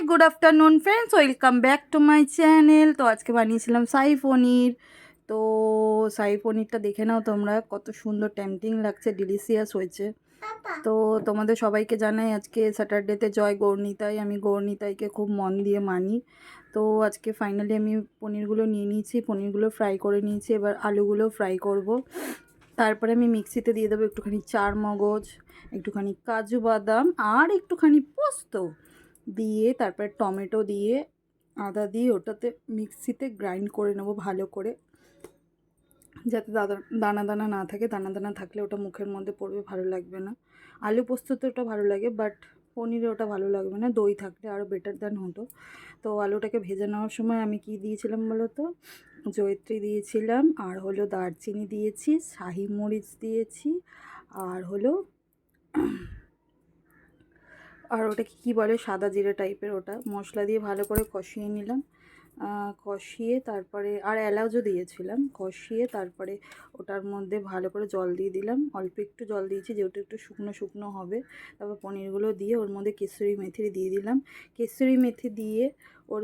Good afternoon friends, welcome back to my channel. তো আজকে বানিয়েছিলাম শাহি পনির। তো শাহি পনিরটা দেখে নাও তোমরা, কত সুন্দর টেম্পটিং লাগছে, ডিলিশিয়াস হয়েছে। তো তোমাদের সবাইকে জানাই আজকে স্যাটারডেতে জয় গৌরনিতাই। আমি গৌরনিতাইকে খুব মন দিয়ে মানি। তো আজকে ফাইনালি আমি পনিরগুলো নিয়ে নিয়েছি, পনিরগুলো ফ্রাই করে নিয়েছি। এবার আলুগুলো ফ্রাই করব। তারপরে আমি মিক্সিতে দিয়ে দেবো একটুখানি চার মগজ, একটুখানি কাজু বাদাম আর একটুখানি পোস্ত দিয়ে, তারপরে টমেটো দিয়ে, আদা দিয়ে ওটাতে মিক্সিতে গ্রাইন্ড করে নেবো ভালো করে, যাতে দানা দানা না থাকে। দানা দানা থাকলে ওটা মুখের মধ্যে পড়বে, ভালো লাগবে না। আলু পোস্ততে ওটা ভালো লাগে, বাট পনিরে ওটা ভালো লাগবে না। দই থাকলে আরও বেটার দ্যান হতো। তো আলুটাকে ভেজে নেওয়ার সময় আমি কি দিয়েছিলাম বলো তো, জয়িত্রী দিয়েছিলাম, আর হলো দারচিনি দিয়েছি, শাহি মরিচ দিয়েছি, আর হলো আর ওটাকে কী বলে, সাদা জিরে টাইপের, ওটা মশলা দিয়ে ভালো করে কষিয়ে নিলাম। কষিয়ে তারপরে আর এলাচও দিয়েছিলাম। কষিয়ে তারপরে ওটার মধ্যে ভালো করে জল দিয়ে দিলাম। অল্প একটু জল দিয়েছি, যেহেতু একটু শুকনো শুকনো হবে। তারপর পনিরগুলো দিয়ে ওর মধ্যে কেসুরি মেথি দিয়ে দিলাম। কেসুরি মেথি দিয়ে ওর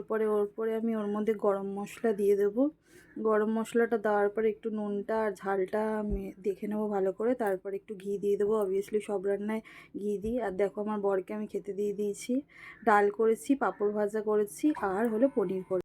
পরে আমি ওর মধ্যে গরম মশলা দিয়ে দেবো। গরম মশলাটা দেওয়ার পরে একটু নুনটা আর ঝালটা আমি দেখে নেবো ভালো করে। তারপর একটু ঘি দিয়ে দেবো, অবভিয়াসলি সব রান্নায় ঘি দিই। আর দেখো আমার বরকে আমি খেতে দিয়ে দিয়েছি। ডাল করেছি, পাঁপড় ভাজা করেছি, আর হলো পনির করেছি।